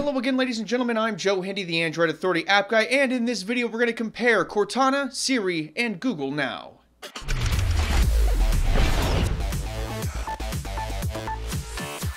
Hello again, ladies and gentlemen, I'm Joe Handy, the Android Authority app guy, and in this video we're going to compare Cortana, Siri, and Google Now.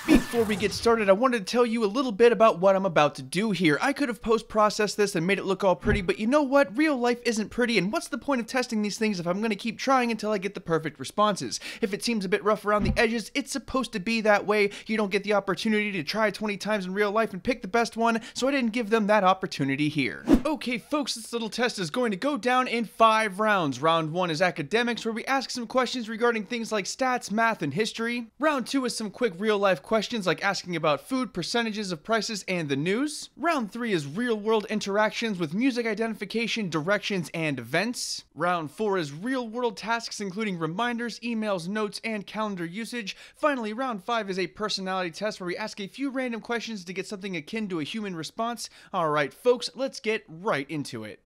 Before we get started, I wanted to tell you a little bit about what I'm about to do here. I could have post-processed this and made it look all pretty, but you know what? Real life isn't pretty, and what's the point of testing these things if I'm going to keep trying until I get the perfect responses? If it seems a bit rough around the edges, it's supposed to be that way. You don't get the opportunity to try 20 times in real life and pick the best one, so I didn't give them that opportunity here. Okay, folks, this little test is going to go down in 5 rounds. Round 1 is academics, where we ask some questions regarding things like stats, math, and history. Round 2 is some quick real-life questions like asking about food, percentages of prices, and the news. Round 3 is real-world interactions with music identification, directions, and events. Round 4 is real-world tasks including reminders, emails, notes, and calendar usage. Finally, round 5 is a personality test where we ask a few random questions to get something akin to a human response. Alright folks, let's get right into it.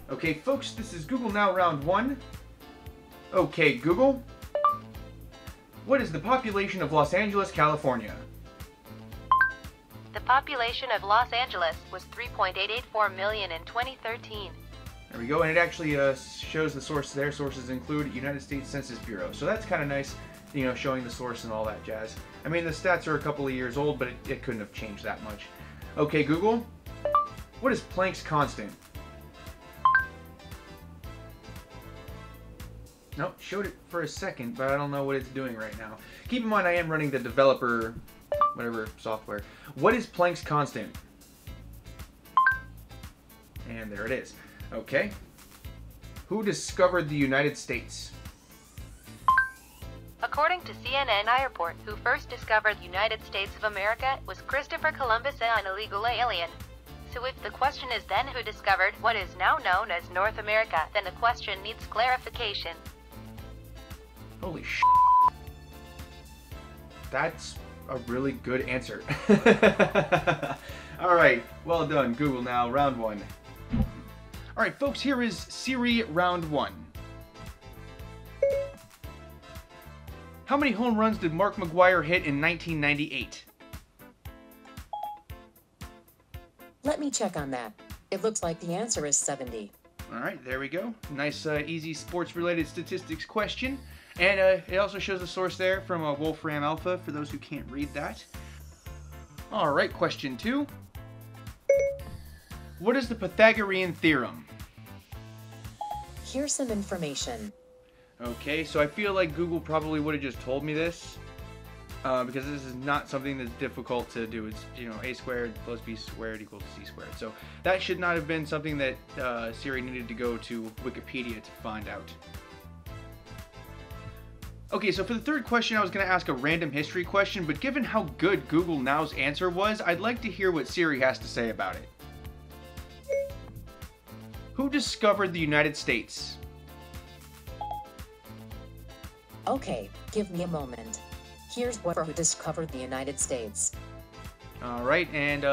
Okay folks, this is Google Now round 1. Okay Google, what is the population of Los Angeles, California? The population of Los Angeles was 3.884 million in 2013. There we go, and it actually shows the source there. Sources include United States Census Bureau. So that's kind of nice, you know, showing the source and all that jazz. I mean, the stats are a couple of years old, but it couldn't have changed that much. Okay, Google, what is Planck's constant? Nope, showed it for a second, but I don't know what it's doing right now. Keep in mind, I am running the developer whatever software. What is Planck's constant? And there it is. Okay. Who discovered the United States? According to CNN report, who first discovered the United States of America was Christopher Columbus, an illegal alien. So if the question is then who discovered what is now known as North America, then the question needs clarification. Holy sh**. That's a really good answer. Alright, well done, Google Now, round 1. Alright folks, here is Siri round 1. How many home runs did Mark McGwire hit in 1998? Let me check on that. It looks like the answer is 70. Alright, there we go. Nice, easy sports-related statistics question. And it also shows the source there from Wolfram Alpha, for those who can't read that. Alright, question 2. What is the Pythagorean theorem? Here's some information. Okay, so I feel like Google probably would have just told me this, because this is not something that's difficult to do. It's, you know, a squared plus b squared equals c squared. So that should not have been something that Siri needed to go to Wikipedia to find out. Okay, so for the third question, I was going to ask a random history question, but given how good Google Now's answer was, I'd like to hear what Siri has to say about it. Who discovered the United States? Okay, give me a moment. Here's who discovered the United States. Alright, and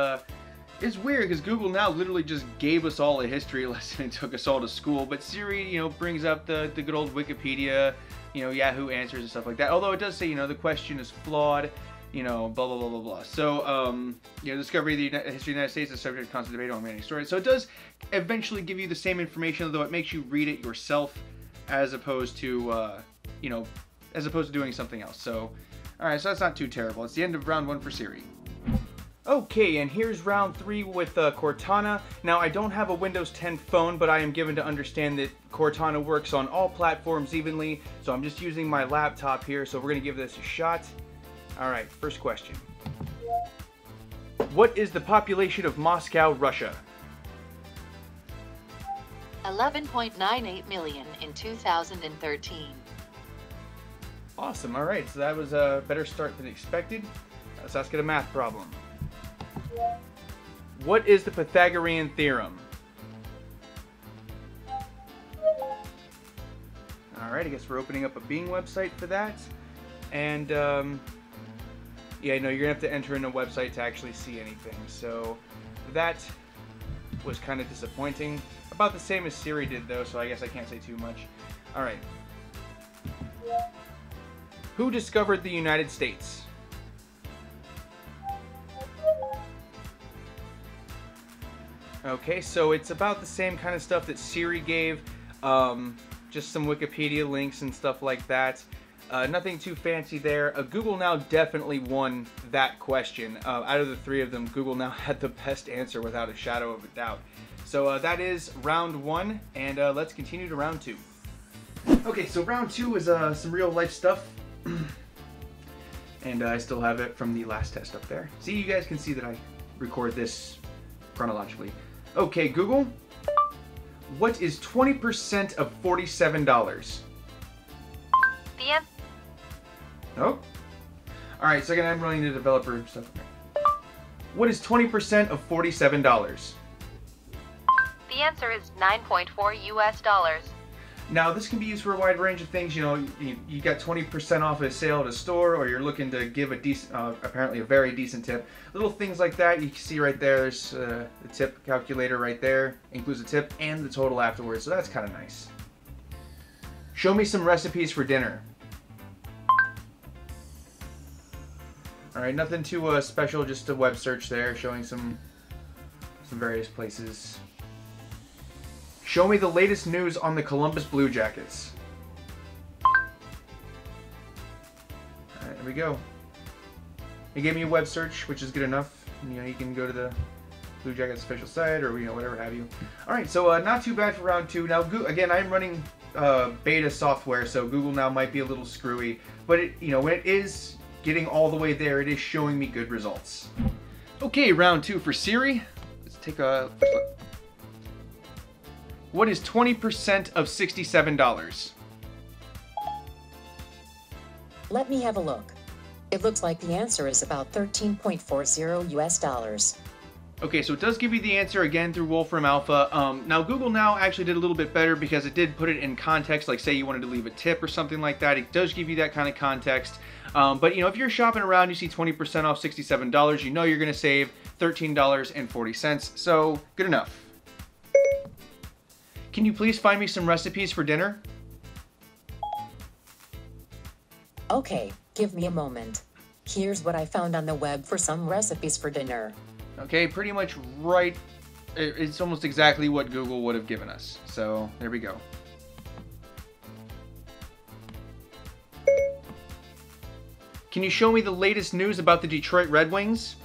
it's weird because Google Now literally just gave us all a history lesson and took us all to school, but Siri, you know, brings up the good old Wikipedia, you know, Yahoo Answers and stuff like that. Although it does say, you know, the question is flawed, you know, blah, blah, blah, blah, blah. So, you know, discovery of the history of the United States is subject to constant debate on many stories. So it does eventually give you the same information, although it makes you read it yourself as opposed to, you know, as opposed to doing something else. So, alright, so that's not too terrible. It's the end of round 1 for Siri. Okay, and here's round 3 with Cortana. Now, I don't have a Windows 10 phone, but I am given to understand that Cortana works on all platforms evenly, so I'm just using my laptop here, so we're going to give this a shot. Alright, first question. What is the population of Moscow, Russia? 11.98 million in 2013. Awesome, alright, so that was a better start than expected. Let's ask it a math problem. What is the Pythagorean theorem? Alright, I guess we're opening up a Bing website for that. And, yeah, no, you're going to have to enter in a website to actually see anything. So, that was kind of disappointing. About the same as Siri did, though, so I guess I can't say too much. Alright. Who discovered the United States? Okay, so it's about the same kind of stuff that Siri gave, just some Wikipedia links and stuff like that. Nothing too fancy there. Google Now definitely won that question. Out of the three of them, Google Now had the best answer without a shadow of a doubt. So that is round one, and let's continue to round two. Okay, so round two is some real life stuff. And I still have it from the last test up there. See, you guys can see that I record this chronologically. Okay, Google, what is 20% of $47? The answer. Oh. Alright, so again, I'm running the developer stuff. What is 20% of $47? The answer is $9.4 US. Now, this can be used for a wide range of things. You know, you got 20% off a sale at a store, or you're looking to give a decent, apparently a very decent tip. Little things like that, you can see right there, there's the tip calculator right there. Includes the tip and the total afterwards, so that's kind of nice. Show me some recipes for dinner. Alright, nothing too special, just a web search there, showing some various places. Show me the latest news on the Columbus Blue Jackets. Alright, there we go. It gave me a web search, which is good enough. You know, you can go to the Blue Jackets official site, or, you know, whatever have you. Alright, so not too bad for round two. Now, again, I'm running beta software, so Google Now might be a little screwy. But, you know, when it is getting all the way there, it is showing me good results. Okay, round two for Siri. Let's take a first look. What is 20% of $67? Let me have a look. It looks like the answer is about $13.40 US. Okay, so it does give you the answer again through Wolfram Alpha. Now, Google Now actually did a little bit better because it did put it in context, like say you wanted to leave a tip or something like that. It does give you that kind of context. But, you know, if you're shopping around, you see 20% off $67, you know you're going to save $13.40. So, good enough. Can you please find me some recipes for dinner? Okay, give me a moment. Here's what I found on the web for some recipes for dinner. Okay, pretty much right. It's almost exactly what Google would have given us. So, there we go. Can you show me the latest news about the Detroit Red Wings?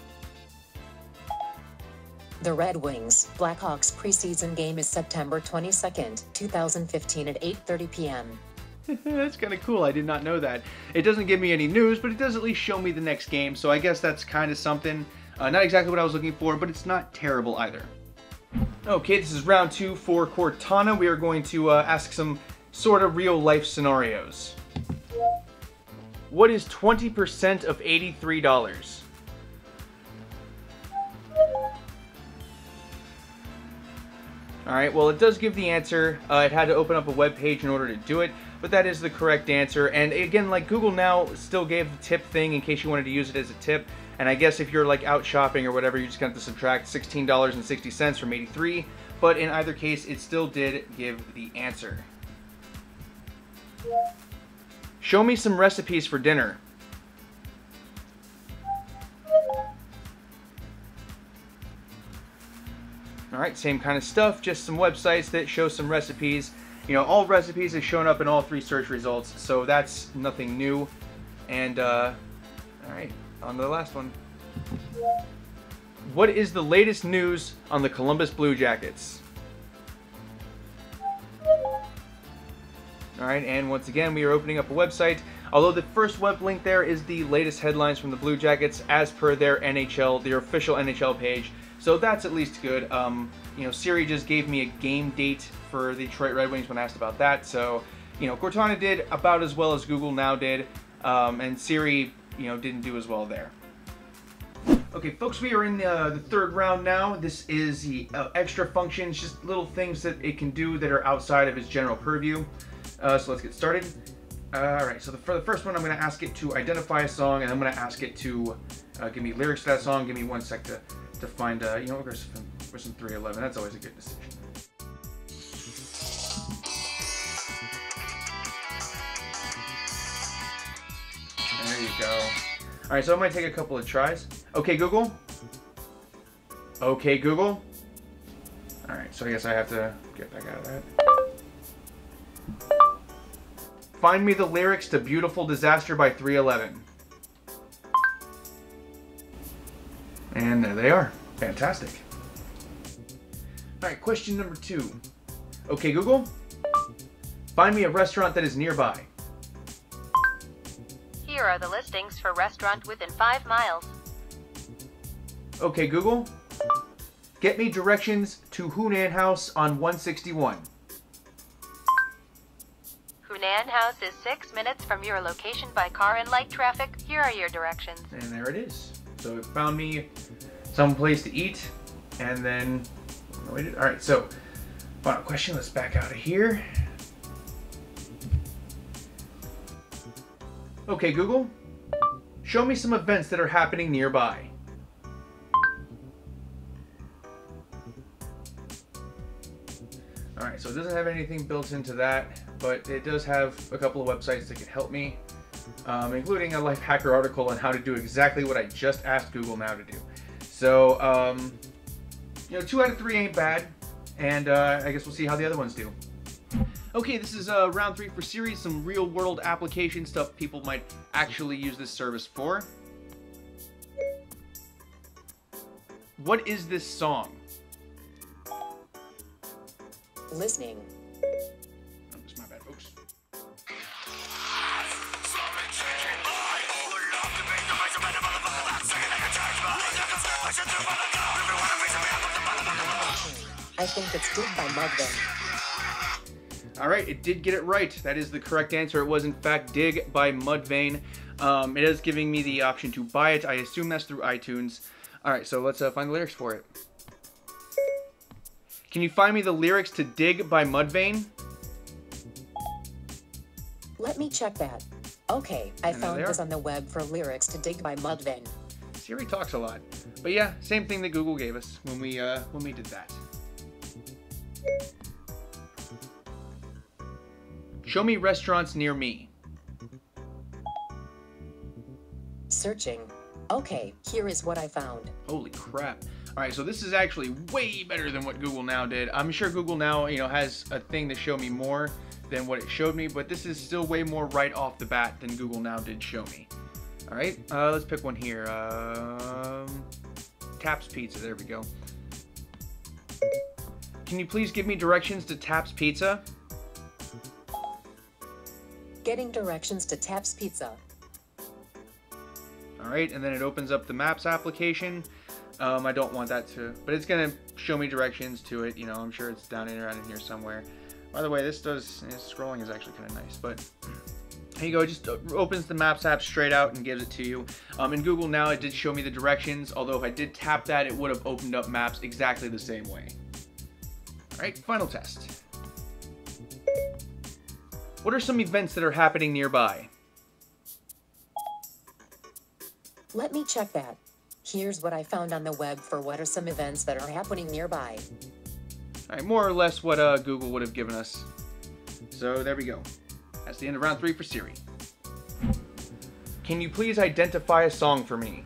The Red Wings Blackhawks preseason game is September 22nd, 2015 at 8:30 p.m. That's kind of cool. I did not know that. It doesn't give me any news, but it does at least show me the next game, so I guess that's kind of something. Not exactly what I was looking for, but it's not terrible either. Okay, this is round two for Cortana. We are going to ask some sort of real-life scenarios. What is 20% of $83? Alright, well, it does give the answer. It had to open up a web page in order to do it, but that is the correct answer. And again, like, Google Now still gave the tip thing in case you wanted to use it as a tip. And I guess if you're like out shopping or whatever, you're just going to have to subtract $16.60 from 83. But in either case, it still did give the answer. Show me some recipes for dinner. Alright, same kind of stuff, just some websites that show some recipes. You know, all recipes have shown up in all three search results, so that's nothing new. And, alright, on to the last one. What is the latest news on the Columbus Blue Jackets? Alright, and once again, we are opening up a website. Although the first web link there is the latest headlines from the Blue Jackets as per their NHL, their official NHL page. So that's at least good. You know, Siri just gave me a game date for the Detroit Red Wings when asked about that. So, you know, Cortana did about as well as Google Now did. And Siri, you know, didn't do as well there. Okay, folks, we are in the third round now. This is the extra functions, just little things that it can do that are outside of its general purview. So let's get started. Alright, so for the first one, I'm going to ask it to identify a song, and I'm going to ask it to give me lyrics to that song. Give me 1 sec to find, you know, where's some 311? That's always a good decision. There you go. Alright, so I might take a couple of tries. Okay, Google. Okay, Google. Alright, so I guess I have to get back out of that. Find me the lyrics to Beautiful Disaster by 311. And there they are. Fantastic. Alright, question number 2. Okay, Google. Find me a restaurant that is nearby. Here are the listings for restaurant within 5 miles. Okay, Google. Get me directions to Hunan House on 161. Hunan House is 6 minutes from your location by car and light traffic. Here are your directions. And there it is. So it found me some place to eat, and then alright, so final question, let's back out of here. Okay, Google, show me some events that are happening nearby. Alright, so it doesn't have anything built into that, but it does have a couple of websites that can help me, including a Life Hacker article on how to do exactly what I just asked Google Now to do. So, you know, 2 out of 3 ain't bad, and I guess we'll see how the other ones do. Okay, this is round 3 for Siri, some real-world application stuff people might actually use this service for. What is this song? Listening. Oh, that's my bad, folks. I think it's Dig by Mudvayne. Alright, it did get it right. That is the correct answer. It was in fact Dig by Mudvayne. It is giving me the option to buy it. I assume that's through iTunes. Alright, so let's find the lyrics for it. Can you find me the lyrics to Dig by Mudvayne? Let me check that. Okay, I found this on the web for lyrics to Dig by Mudvayne. Siri talks a lot. But yeah, same thing that Google gave us when we did that. Show me restaurants near me. Searching. Okay, here is what I found. Holy crap. Alright, so this is actually way better than what Google Now did. I'm sure Google Now, you know, has a thing to show me more than what it showed me, but this is still way more right off the bat than Google Now did show me. Alright, let's pick one here. Taps Pizza, there we go. Can you please give me directions to Taps Pizza? Getting directions to Taps Pizza. Alright, and then it opens up the Maps application. I don't want that to, but it's going to show me directions to it. You know, I'm sure it's down in around in here somewhere. By the way, scrolling is actually kind of nice, but here you go. It just opens the Maps app straight out and gives it to you. In Google Now, it did show me the directions, although if I did tap that, it would have opened up Maps exactly the same way. Alright, final test. What are some events that are happening nearby? Let me check that. Here's what I found on the web for what are some events that are happening nearby. Alright, more or less what Google would have given us. So there we go. That's the end of round 3 for Siri. Can you please identify a song for me?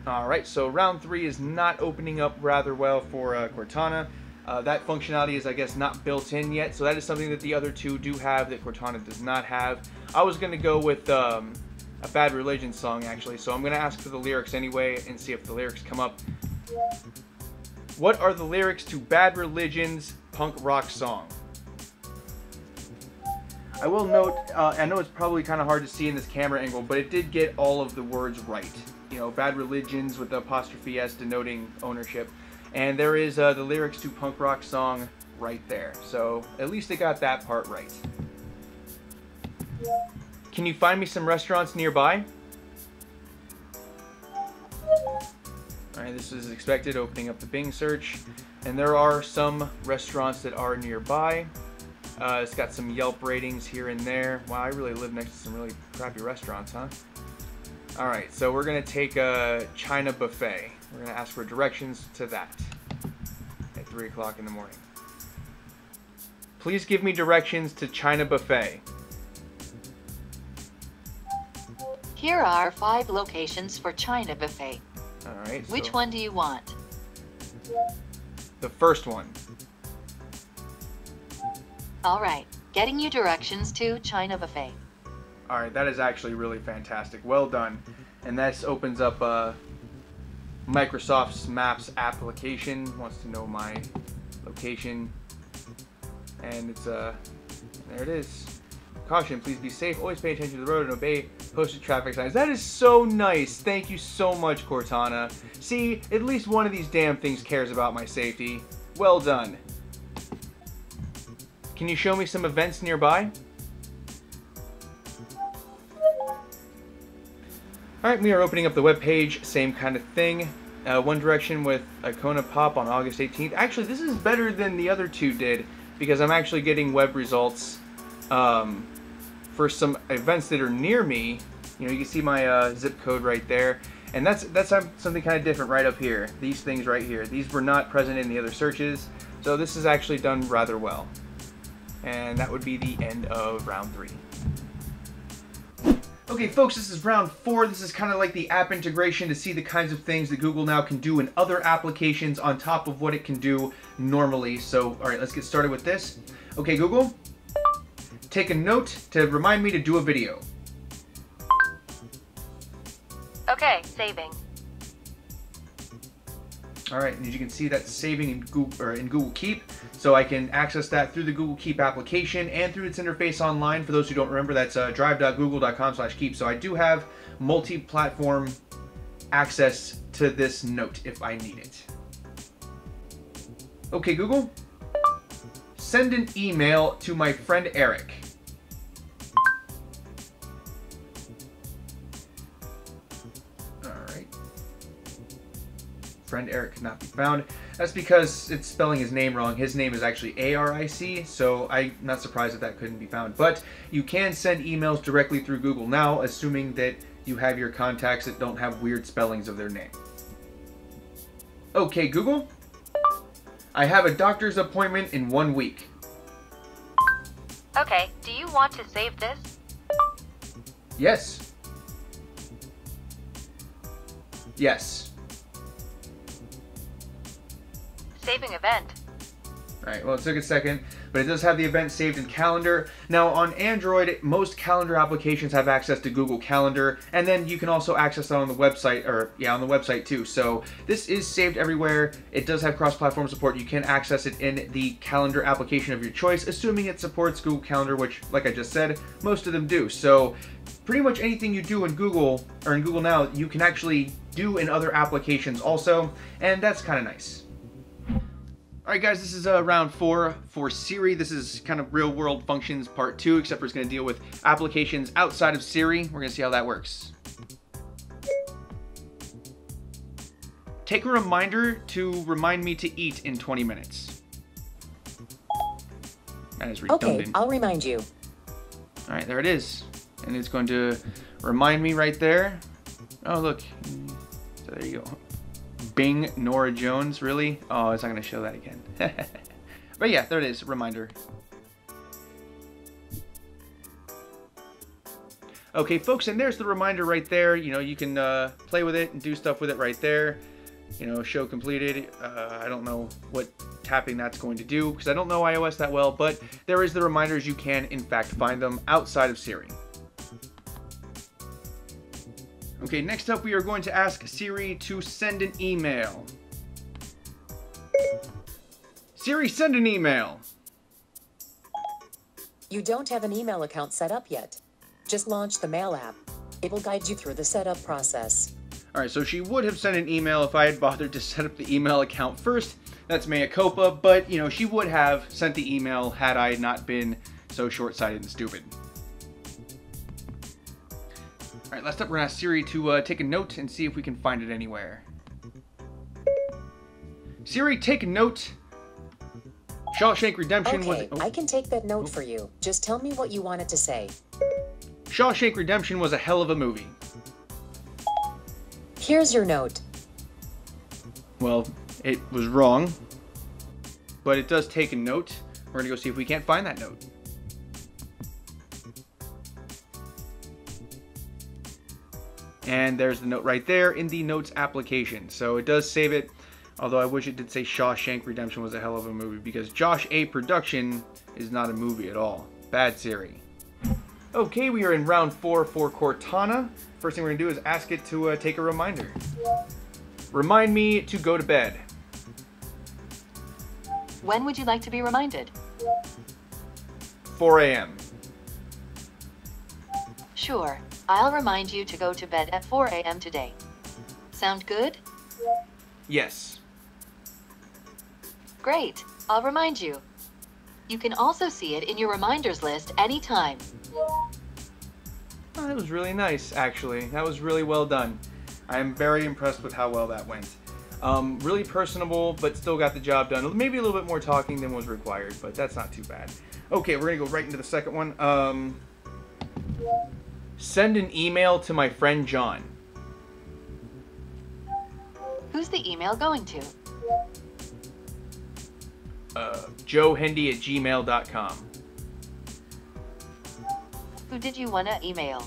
Alright, so round 3 is not opening up rather well for Cortana. That functionality is, I guess, not built in yet, so that is something that the other two do have that Cortana does not have. I was going to go with a Bad Religion song, actually, so I'm going to ask for the lyrics anyway and see if the lyrics come up. What are the lyrics to Bad Religion's punk rock song? I will note, I know it's probably kind of hard to see in this camera angle, but it did get all of the words right. You know, Bad Religions with the apostrophe S denoting ownership. And there is the lyrics to punk rock song right there. So at least they got that part right. Can you find me some restaurants nearby? Alright, this is expected, opening up the Bing search. And there are some restaurants that are nearby. It's got some Yelp ratings here and there. Wow, I really live next to some really crappy restaurants, huh? Alright, so we're going to take a China Buffet. We're going to ask for directions to that at 3 o'clock in the morning. Please give me directions to China Buffet. Here are 5 locations for China buffet. Alright, Which one do you want? The first one. Alright, getting you directions to China buffet. Alright, that is actually really fantastic. Well done. And this opens up Microsoft's Maps application. Wants to know my location. And it's, there it is. Caution, please be safe. Always pay attention to the road and obey posted traffic signs. That is so nice. Thank you so much, Cortana. See, at least one of these damn things cares about my safety. Well done. Can you show me some events nearby? Alright, we are opening up the web page. Same kind of thing. One Direction with Icona Pop on August 18th. Actually, this is better than the other two did because I'm actually getting web results for some events that are near me. You know, you can see my zip code right there. And that's something kind of different right up here. These things right here. These were not present in the other searches. So this is actually done rather well. And that would be the end of round 3. Okay folks, this is round 4. This is kind of like the app integration to see the kinds of things that Google now can do in other applications on top of what it can do normally. So, alright, let's get started with this. Okay Google, take a note to remind me to do a video. Okay, saving. Alright, and as you can see, that's saving in Google Keep, so I can access that through the Google Keep application and through its interface online. For those who don't remember, that's drive.google.com/keep. So I do have multi-platform access to this note if I need it. Okay, Google, send an email to my friend Eric. Friend Eric cannot be found. That's because it's spelling his name wrong. His name is actually A-R-I-C, so I'm not surprised that couldn't be found. But you can send emails directly through Google now, assuming that you have your contacts that don't have weird spellings of their name. Okay, Google, I have a doctor's appointment in 1 week. Okay, do you want to save this? Yes. Yes. Saving event. Alright, well it took a second, but it does have the event saved in Calendar. Now on Android, most calendar applications have access to Google Calendar, and then you can also access that on the website, on the website too. So this is saved everywhere. It does have cross-platform support. You can access it in the calendar application of your choice, assuming it supports Google Calendar, which, like I just said, most of them do. So pretty much anything you do in Google, or in Google Now, you can actually do in other applications also, and that's kind of nice. Alright guys, this is round 4 for Siri. This is kind of real world functions part 2, except for it's going to deal with applications outside of Siri. We're going to see how that works. Take a reminder to remind me to eat in 20 minutes. That is redundant. Okay, I'll remind you. Alright, there it is. And it's going to remind me right there. Oh look, so there you go. Bing Nora Jones, really? Oh, it's not going to show that again. But yeah, there it is, reminder. Okay, folks, and there's the reminder right there. You know, you can play with it and do stuff with it right there. You know, show completed. I don't know what tapping that's going to do because I don't know iOS that well, but there is the reminders. You can, in fact, find them outside of Siri. Okay, next up we are going to ask Siri to send an email. Siri, send an email. You don't have an email account set up yet. Just launch the Mail app. It will guide you through the setup process. Alright, so she would have sent an email if I had bothered to set up the email account first. That's mea culpa, but, you know, she would have sent the email had I not been so short-sighted and stupid. Alright, last up we're going to ask Siri to take a note and see if we can find it anywhere. Siri, take a note. Shawshank Redemption was... Okay, I can take that note for you. Just tell me what you want it to say. Shawshank Redemption was a hell of a movie. Here's your note. Well, it was wrong, but it does take a note. We're going to go see if we can't find that note. And there's the note right there in the notes application. So it does save it, although I wish it did say Shawshank Redemption was a hell of a movie, because Josh A. Production is not a movie at all. Bad Siri. Okay, we are in round 4 for Cortana. First thing we're going to do is ask it to take a reminder. Remind me to go to bed. When would you like to be reminded? 4 a.m. Sure, I'll remind you to go to bed at 4 a.m. today. Sound good? Yes. Great, I'll remind you. You can also see it in your reminders list anytime. Oh, that was really nice, actually. That was really well done. I am very impressed with how well that went. Really personable, but still got the job done. Maybe a little bit more talking than was required, but that's not too bad. Okay, we're gonna go right into the second one. Send an email to my friend John. Who's the email going to? joehendy@gmail.com. Who did you want to email?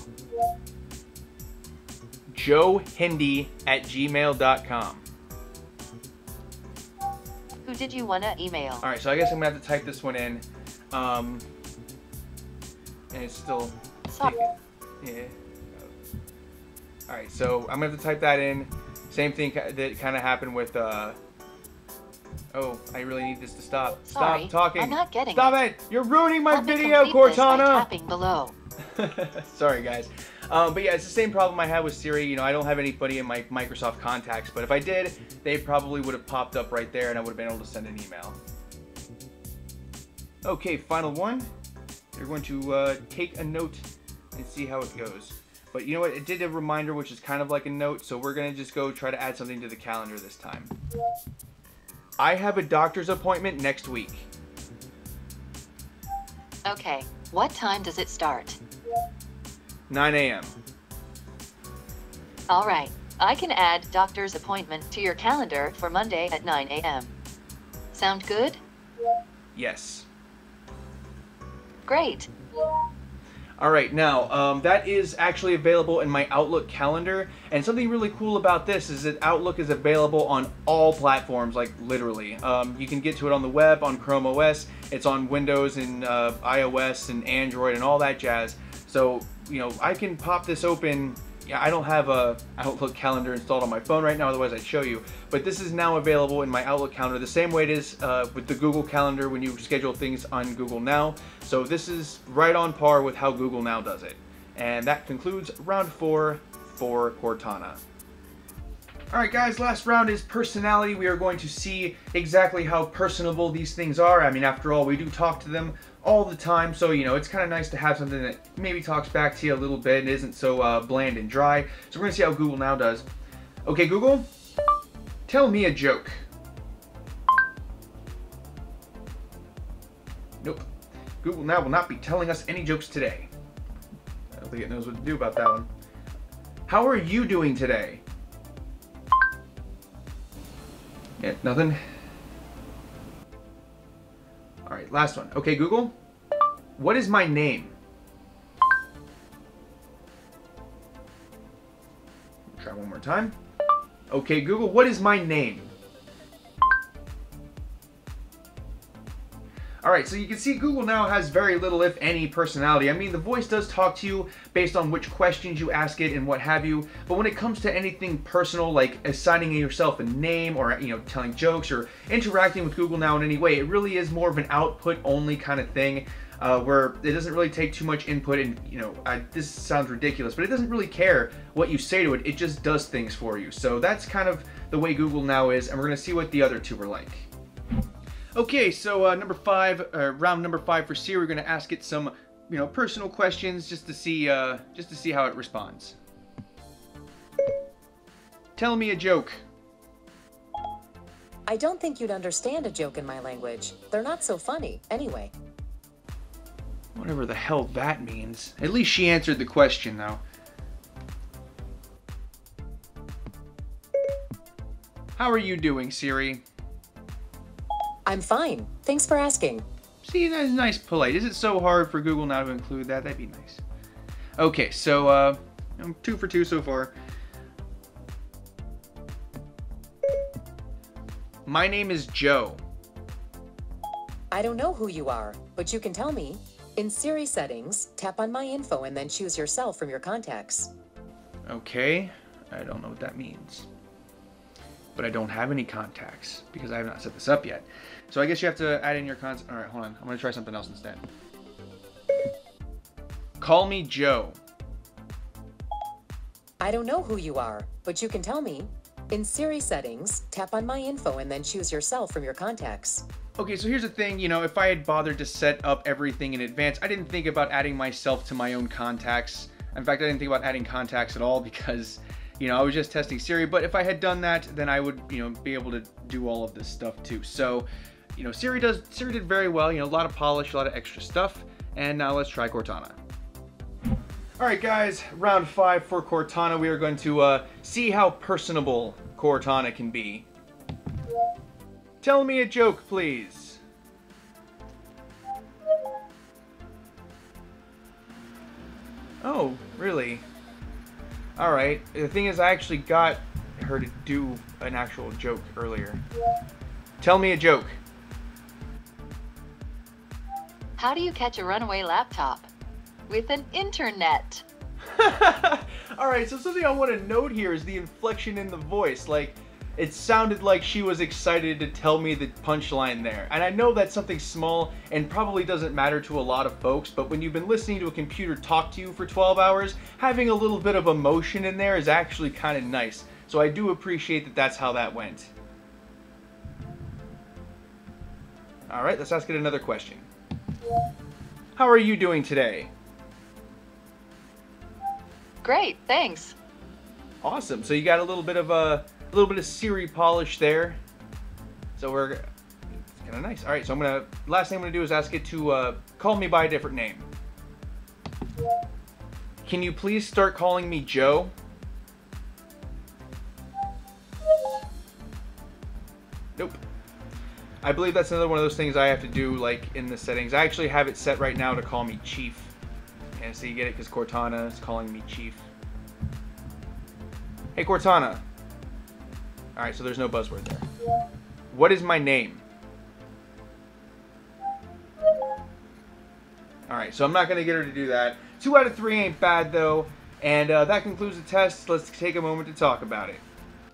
joehendy@gmail.com. Who did you want to email? Alright, so I guess I'm gonna have to type this one in. And it's still... Sorry. Yeah. Alright, so I'm gonna have to type that in. Same thing that kind of happened with, Oh, I really need this to stop. Sorry, Stop talking. I'm not getting Stop it. it! You're ruining my Help me video, complete this by Cortana! tapping below. Sorry, guys. But yeah, it's the same problem I had with Siri. You know, I don't have anybody in my Microsoft contacts, but if I did, they probably would have popped up right there and I would have been able to send an email. Okay, final one. You're going to take a note and see how it goes. But you know what? It did a reminder, which is kind of like a note, so we're going to just go try to add something to the calendar this time. I have a doctor's appointment next week. Okay, what time does it start? 9 a.m. All right, I can add doctor's appointment to your calendar for Monday at 9 a.m. Sound good? Yes. Great. Alright, now, that is actually available in my Outlook calendar, and something really cool about this is that Outlook is available on all platforms, like, literally. You can get to it on the web, on Chrome OS, it's on Windows and iOS and Android and all that jazz. So, you know, I can pop this open. Yeah, I don't have a Outlook calendar installed on my phone right now, otherwise I'd show you. But this is now available in my Outlook calendar the same way it is with the Google Calendar when you schedule things on Google Now. So this is right on par with how Google Now does it. And that concludes round 4 for Cortana. Alright guys, last round is personality. We are going to see exactly how personable these things are. I mean, after all, we do talk to them all the time, so you know, it's kind of nice to have something that maybe talks back to you a little bit and isn't so bland and dry. So we're going to see how Google Now does. Okay, Google, tell me a joke. Nope. Google Now will not be telling us any jokes today. I don't think it knows what to do about that one. How are you doing today? Yeah, nothing. Alright, last one. Okay, Google, what is my name? Try one more time. Okay, Google, what is my name? Alright, so you can see Google Now has very little, if any, personality. I mean, the voice does talk to you based on which questions you ask it and what have you, but when it comes to anything personal, like assigning yourself a name or, you know, telling jokes or interacting with Google Now in any way, it really is more of an output-only kind of thing, where it doesn't really take too much input and, you know, this sounds ridiculous, but it doesn't really care what you say to it, it just does things for you. So that's kind of the way Google Now is, and we're going to see what the other two are like. Okay, so round number 5 for Siri, we're going to ask it some, you know, personal questions just to see how it responds. Tell me a joke. I don't think you'd understand a joke in my language. They're not so funny, anyway. Whatever the hell that means. At least she answered the question, though. How are you doing, Siri? I'm fine. Thanks for asking. See, that's nice, polite. Is it so hard for Google Now to include that? That'd be nice. Okay, so I'm 2 for 2 so far. My name is Joe. I don't know who you are, but you can tell me. In Siri settings, tap on My Info and then choose yourself from your contacts. Okay, I don't know what that means. But I don't have any contacts because I have not set this up yet. So I guess you have to add in your contacts. Alright, hold on. I'm going to try something else instead. Call me Joe. I don't know who you are, but you can tell me. In Siri settings, tap on My Info and then choose yourself from your contacts. Okay, so here's the thing, you know, if I had bothered to set up everything in advance, I didn't think about adding myself to my own contacts. In fact, I didn't think about adding contacts at all because, you know, I was just testing Siri. But if I had done that, then I would, you know, be able to do all of this stuff too. So, you know, Siri did very well, you know, a lot of polish, a lot of extra stuff. And now let's try Cortana. Alright guys, round 5 for Cortana. We are going to see how personable Cortana can be. Tell me a joke, please. Oh, really? Alright, the thing is I actually got her to do an actual joke earlier. Tell me a joke. How do you catch a runaway laptop? With an internet. Alright, so something I want to note here is the inflection in the voice. Like, it sounded like she was excited to tell me the punchline there. And I know that's something small and probably doesn't matter to a lot of folks, but when you've been listening to a computer talk to you for 12 hours, having a little bit of emotion in there is actually kind of nice. So I do appreciate that that's how that went. Alright, let's ask it another question. How are you doing today? Great, thanks. Awesome. So you got a little bit of Siri polish there. So it's kind of nice. All right. So last thing I'm gonna do is ask it to call me by a different name. Can you please start calling me Joe? Nope. I believe that's another one of those things I have to do like in the settings. I actually have it set right now to call me Chief. Yeah, so you get it because Cortana is calling me Chief. Hey, Cortana. Alright, so there's no buzzword there. What is my name? Alright, so I'm not going to get her to do that. 2 out of 3 ain't bad, though. And that concludes the test. Let's take a moment to talk about it.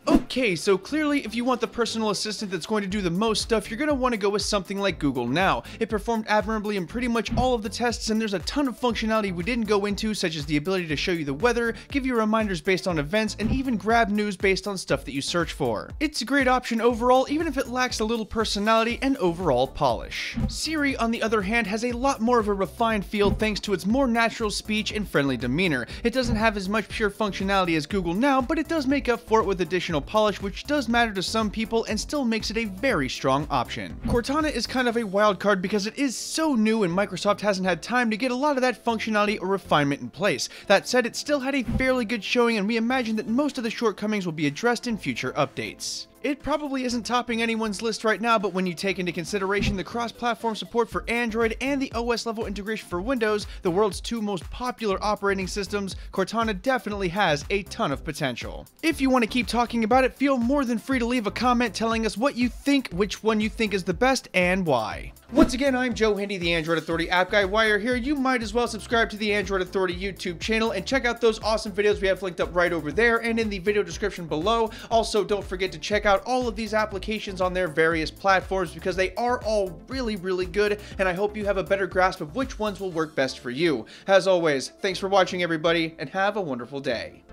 Okay, so clearly if you want the personal assistant that's going to do the most stuff, you're going to want to go with something like Google Now. It performed admirably in pretty much all of the tests, and there's a ton of functionality we didn't go into, such as the ability to show you the weather, give you reminders based on events, and even grab news based on stuff that you search for. It's a great option overall, even if it lacks a little personality and overall polish. Siri, on the other hand, has a lot more of a refined feel thanks to its more natural speech and friendly demeanor. It doesn't have as much pure functionality as Google Now, but it does make up for it with additional polish, which does matter to some people and still makes it a very strong option. Cortana is kind of a wild card because it is so new and Microsoft hasn't had time to get a lot of that functionality or refinement in place. That said, it still had a fairly good showing, and we imagine that most of the shortcomings will be addressed in future updates. It probably isn't topping anyone's list right now, but when you take into consideration the cross-platform support for Android and the OS-level integration for Windows, the world's 2 most popular operating systems, Cortana definitely has a ton of potential. If you want to keep talking about it, feel more than free to leave a comment telling us what you think, which one you think is the best, and why. Once again, I'm Joe Handy, the Android Authority app guy. While you're here, you might as well subscribe to the Android Authority YouTube channel and check out those awesome videos we have linked up right over there and in the video description below. Also, don't forget to check out all of these applications on their various platforms because they are all really, really good, and I hope you have a better grasp of which ones will work best for you. As always, thanks for watching, everybody, and have a wonderful day.